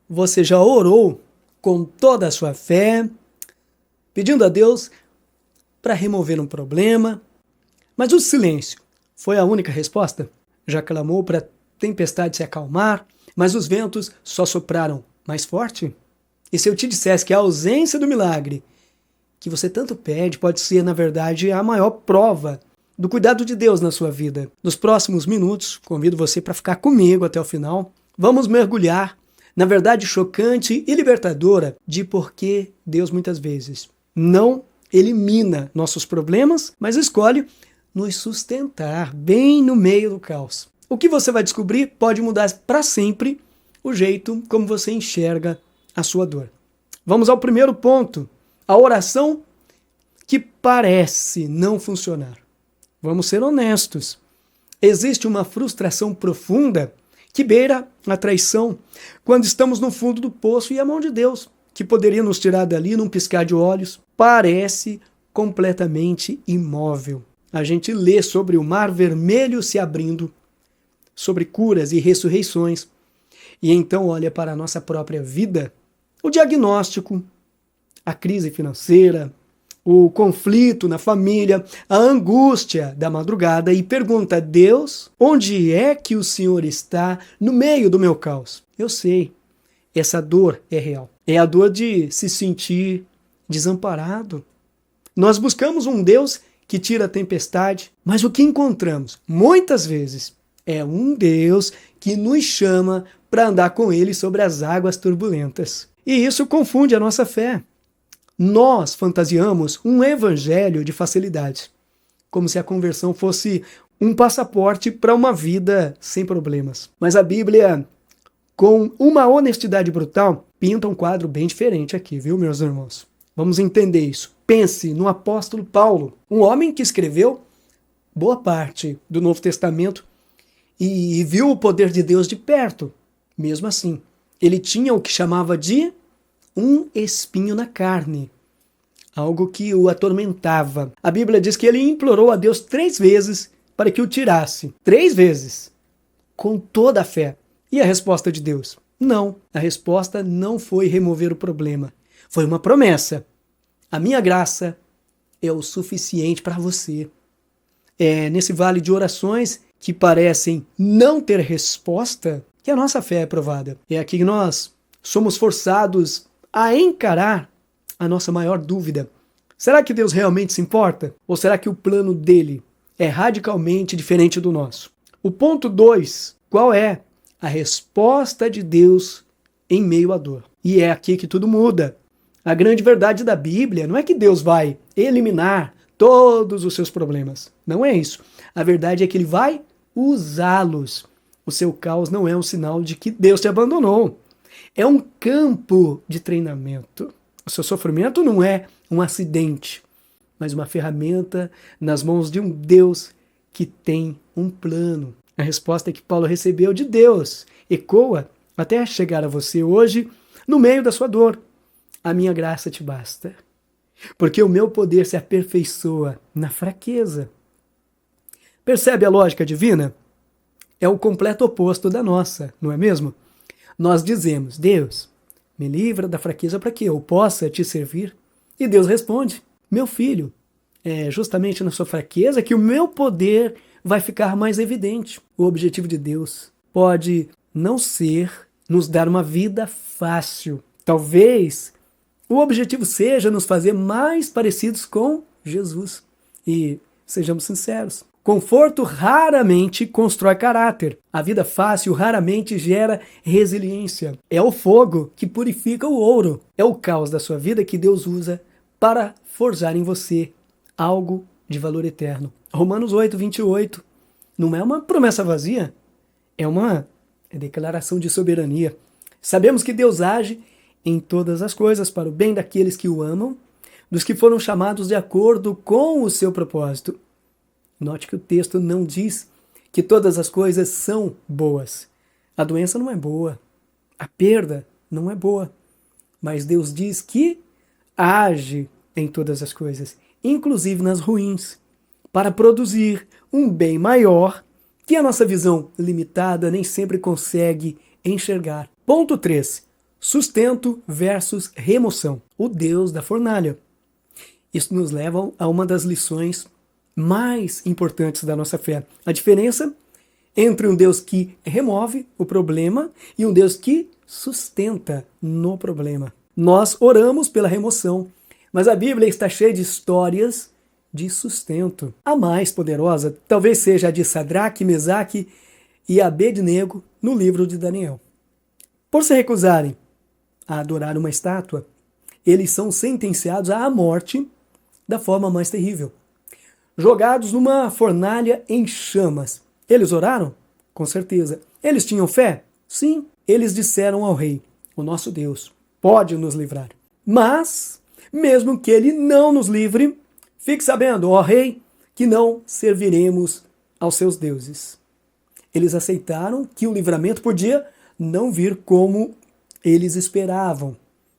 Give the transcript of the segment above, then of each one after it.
Você já orou com toda a sua fé, pedindo a Deus para remover um problema, mas o silêncio foi a única resposta? Já clamou para a tempestade se acalmar, mas os ventos só sopraram mais forte? E se eu te dissesse que a ausência do milagre que você tanto pede pode ser, na verdade, a maior prova do cuidado de Deus na sua vida? Nos próximos minutos, convido você para ficar comigo até o final. Vamos mergulhar na verdade chocante e libertadora de por que Deus muitas vezes não elimina nossos problemas, mas escolhe nos sustentar bem no meio do caos. O que você vai descobrir pode mudar para sempre o jeito como você enxerga a sua dor. Vamos ao primeiro ponto, a oração que parece não funcionar. Vamos ser honestos. Existe uma frustração profunda que beira a traição quando estamos no fundo do poço e a mão de Deus, que poderia nos tirar dali num piscar de olhos, parece completamente imóvel. A gente lê sobre o mar vermelho se abrindo, sobre curas e ressurreições, e então olha para a nossa própria vida, o diagnóstico, a crise financeira, o conflito na família, a angústia da madrugada e pergunta a Deus, onde é que o Senhor está no meio do meu caos? Eu sei, essa dor é real. É a dor de se sentir desamparado. Nós buscamos um Deus que tira a tempestade, mas o que encontramos muitas vezes é um Deus que nos chama para andar com Ele sobre as águas turbulentas. E isso confunde a nossa fé. Nós fantasiamos um evangelho de facilidade, como se a conversão fosse um passaporte para uma vida sem problemas. Mas a Bíblia, com uma honestidade brutal, pinta um quadro bem diferente aqui, viu, meus irmãos? Vamos entender isso. Pense no apóstolo Paulo, um homem que escreveu boa parte do Novo Testamento e viu o poder de Deus de perto. Mesmo assim, ele tinha o que chamava de um espinho na carne, algo que o atormentava. A Bíblia diz que ele implorou a Deus 3 vezes para que o tirasse. 3 vezes, com toda a fé. E a resposta de Deus? Não, a resposta não foi remover o problema. Foi uma promessa. A minha graça é o suficiente para você. É nesse vale de orações que parecem não ter resposta que a nossa fé é provada. É aqui que nós somos forçados a encarar a nossa maior dúvida. Será que Deus realmente se importa? Ou será que o plano dele é radicalmente diferente do nosso? O ponto 2, qual é a resposta de Deus em meio à dor? E é aqui que tudo muda. A grande verdade da Bíblia não é que Deus vai eliminar todos os seus problemas. Não é isso. A verdade é que ele vai usá-los. O seu caos não é um sinal de que Deus te abandonou. É um campo de treinamento. O seu sofrimento não é um acidente, mas uma ferramenta nas mãos de um Deus que tem um plano. A resposta que Paulo recebeu de Deus ecoa até chegar a você hoje no meio da sua dor. A minha graça te basta, porque o meu poder se aperfeiçoa na fraqueza. Percebe a lógica divina? É o completo oposto da nossa, não é mesmo? Nós dizemos, Deus, me livra da fraqueza para que eu possa te servir. E Deus responde, meu filho, é justamente na sua fraqueza que o meu poder vai ficar mais evidente. O objetivo de Deus pode não ser nos dar uma vida fácil. Talvez o objetivo seja nos fazer mais parecidos com Jesus. E sejamos sinceros, conforto raramente constrói caráter. A vida fácil raramente gera resiliência. É o fogo que purifica o ouro. É o caos da sua vida que Deus usa para forjar em você algo de valor eterno. Romanos 8, 28. Não é uma promessa vazia, é uma declaração de soberania. Sabemos que Deus age em todas as coisas para o bem daqueles que o amam, dos que foram chamados de acordo com o seu propósito. Note que o texto não diz que todas as coisas são boas. A doença não é boa, a perda não é boa, mas Deus diz que age em todas as coisas, inclusive nas ruins, para produzir um bem maior que a nossa visão limitada nem sempre consegue enxergar. Ponto 3. Sustento versus remoção. O Deus da fornalha. Isso nos leva a uma das lições mais importantes da nossa fé. A diferença entre um Deus que remove o problema e um Deus que sustenta no problema. Nós oramos pela remoção, mas a Bíblia está cheia de histórias de sustento. A mais poderosa talvez seja a de Sadraque, Mesaque e Abednego no livro de Daniel. Por se recusarem a adorar uma estátua, eles são sentenciados à morte da forma mais terrível. Jogados numa fornalha em chamas. Eles oraram? Com certeza. Eles tinham fé? Sim. Eles disseram ao rei, o nosso Deus pode nos livrar. Mas, mesmo que ele não nos livre, fique sabendo, ó rei, que não serviremos aos seus deuses. Eles aceitaram que o livramento podia não vir como eles esperavam.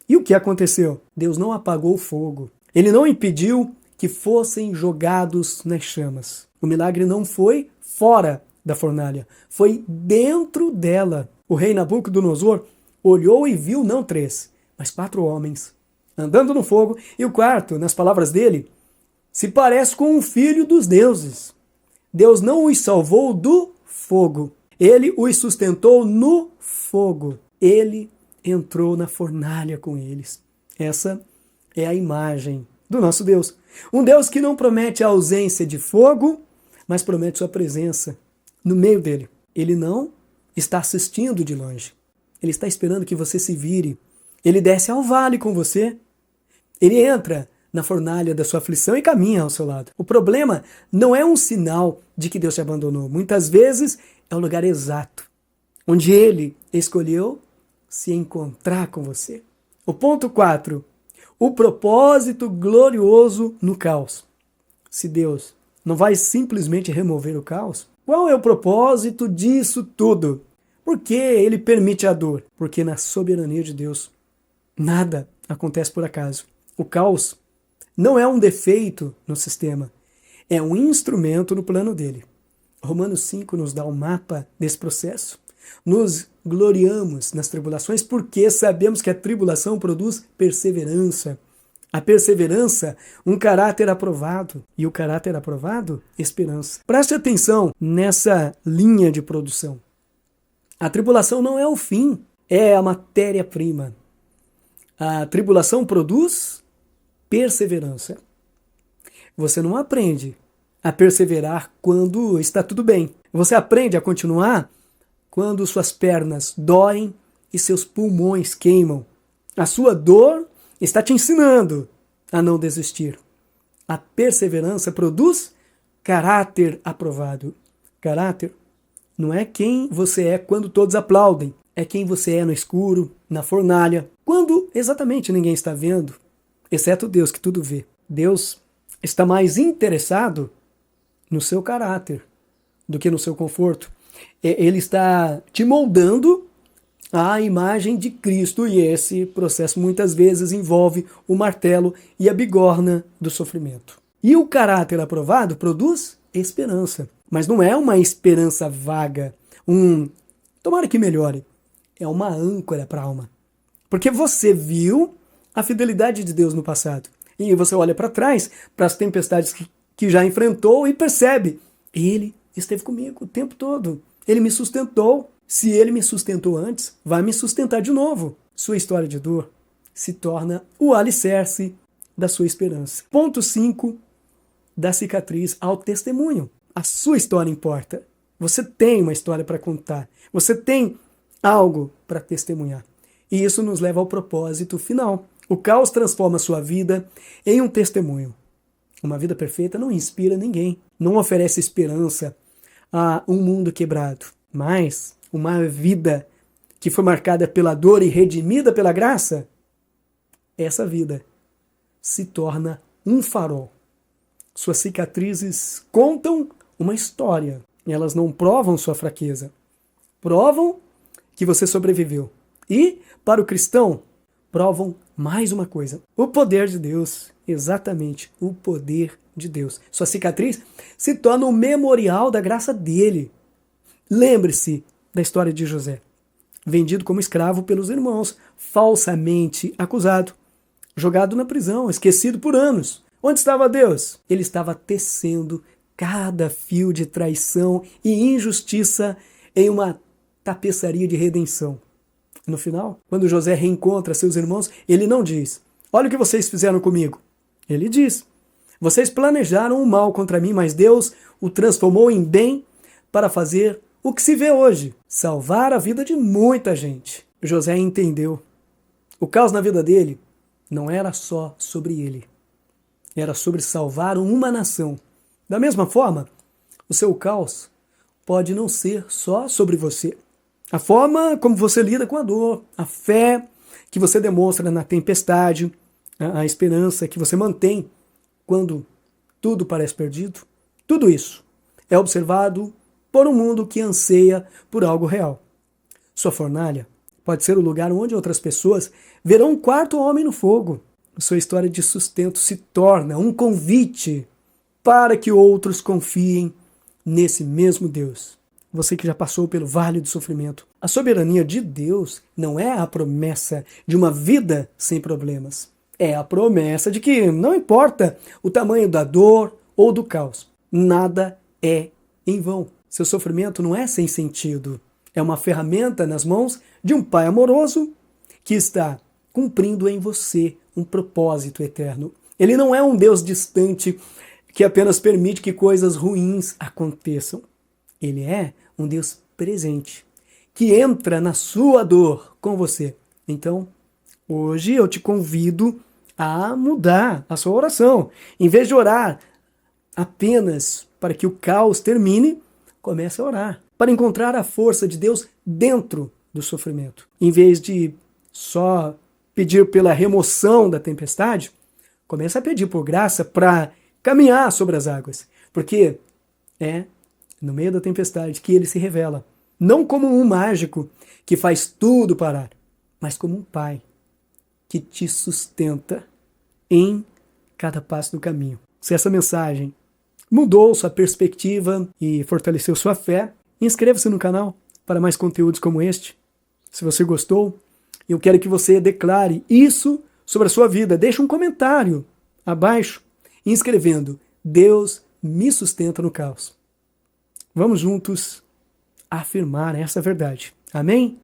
E o que aconteceu? Deus não apagou o fogo. Ele não impediu que fossem jogados nas chamas. O milagre não foi fora da fornalha, foi dentro dela. O rei Nabucodonosor olhou e viu não 3, mas 4 homens andando no fogo, e o quarto, nas palavras dele, se parece com um filho dos deuses. Deus não os salvou do fogo, ele os sustentou no fogo. Ele entrou na fornalha com eles. Essa é a imagem do nosso Deus. Um Deus que não promete a ausência de fogo, mas promete sua presença no meio dele. Ele não está assistindo de longe. Ele está esperando que você se vire. Ele desce ao vale com você. Ele entra na fornalha da sua aflição e caminha ao seu lado. O problema não é um sinal de que Deus te abandonou. Muitas vezes é o lugar exato onde ele escolheu se encontrar com você. O ponto 4. O propósito glorioso no caos. Se Deus não vai simplesmente remover o caos, qual é o propósito disso tudo? Por que ele permite a dor? Porque na soberania de Deus, nada acontece por acaso. O caos não é um defeito no sistema, é um instrumento no plano dele. Romanos 5 nos dá um mapa desse processo. Nos gloriamos nas tribulações porque sabemos que a tribulação produz perseverança. A perseverança, um caráter aprovado. E o caráter aprovado, esperança. Preste atenção nessa linha de produção. A tribulação não é o fim, é a matéria-prima. A tribulação produz perseverança. Você não aprende a perseverar quando está tudo bem. Você aprende a continuar quando suas pernas doem e seus pulmões queimam. A sua dor está te ensinando a não desistir. A perseverança produz caráter aprovado. Caráter não é quem você é quando todos aplaudem, é quem você é no escuro, na fornalha, quando exatamente ninguém está vendo, exceto Deus que tudo vê. Deus está mais interessado no seu caráter do que no seu conforto. Ele está te moldando à imagem de Cristo, e esse processo muitas vezes envolve o martelo e a bigorna do sofrimento. E o caráter aprovado produz esperança, mas não é uma esperança vaga, tomara que melhore, é uma âncora para a alma. Porque você viu a fidelidade de Deus no passado, e você olha para trás, para as tempestades que já enfrentou e percebe, ele esteve comigo o tempo todo, ele me sustentou. Se ele me sustentou antes, vai me sustentar de novo. Sua história de dor se torna o alicerce da sua esperança. Ponto 5, da cicatriz ao testemunho. A sua história importa. Você tem uma história para contar. Você tem algo para testemunhar. E isso nos leva ao propósito final. O caos transforma sua vida em um testemunho. Uma vida perfeita não inspira ninguém. Não oferece esperança a um mundo quebrado. Mas uma vida que foi marcada pela dor e redimida pela graça, essa vida se torna um farol. Suas cicatrizes contam uma história. Elas não provam sua fraqueza. Provam que você sobreviveu. E, para o cristão, provam mais uma coisa. O poder de Deus. Exatamente, o poder de Deus. Sua cicatriz se torna um memorial da graça dele. Lembre-se da história de José. vendido como escravo pelos irmãos, falsamente acusado, jogado na prisão, esquecido por anos. Onde estava Deus? Ele estava tecendo cada fio de traição e injustiça em uma tapeçaria de redenção. No final, quando José reencontra seus irmãos, ele não diz: olha o que vocês fizeram comigo. Ele diz: vocês planejaram o mal contra mim, mas Deus o transformou em bem para fazer o que se vê hoje, salvar a vida de muita gente. José entendeu. O caos na vida dele não era só sobre ele. Era sobre salvar uma nação. Da mesma forma, o seu caos pode não ser só sobre você. A forma como você lida com a dor, a fé que você demonstra na tempestade, a esperança que você mantém quando tudo parece perdido, tudo isso é observado por um mundo que anseia por algo real. Sua fornalha pode ser o lugar onde outras pessoas verão um quarto homem no fogo. Sua história de sustento se torna um convite para que outros confiem nesse mesmo Deus. Você que já passou pelo vale do sofrimento. A soberania de Deus não é a promessa de uma vida sem problemas. É a promessa de que não importa o tamanho da dor ou do caos, nada é em vão. Seu sofrimento não é sem sentido. É uma ferramenta nas mãos de um Pai amoroso que está cumprindo em você um propósito eterno. Ele não é um Deus distante que apenas permite que coisas ruins aconteçam. Ele é um Deus presente, que entra na sua dor com você. Então, hoje eu te convido a mudar a sua oração. Em vez de orar apenas para que o caos termine, comece a orar para encontrar a força de Deus dentro do sofrimento. Em vez de só pedir pela remoção da tempestade, comece a pedir por graça para caminhar sobre as águas. Porque é no meio da tempestade que ele se revela. Não como um mágico que faz tudo parar, mas como um pai que te sustenta em cada passo do caminho. Se essa mensagem mudou sua perspectiva e fortaleceu sua fé, inscreva-se no canal para mais conteúdos como este. Se você gostou, eu quero que você declare isso sobre a sua vida. Deixe um comentário abaixo, escrevendo: Deus me sustenta no caos. Vamos juntos afirmar essa verdade. Amém?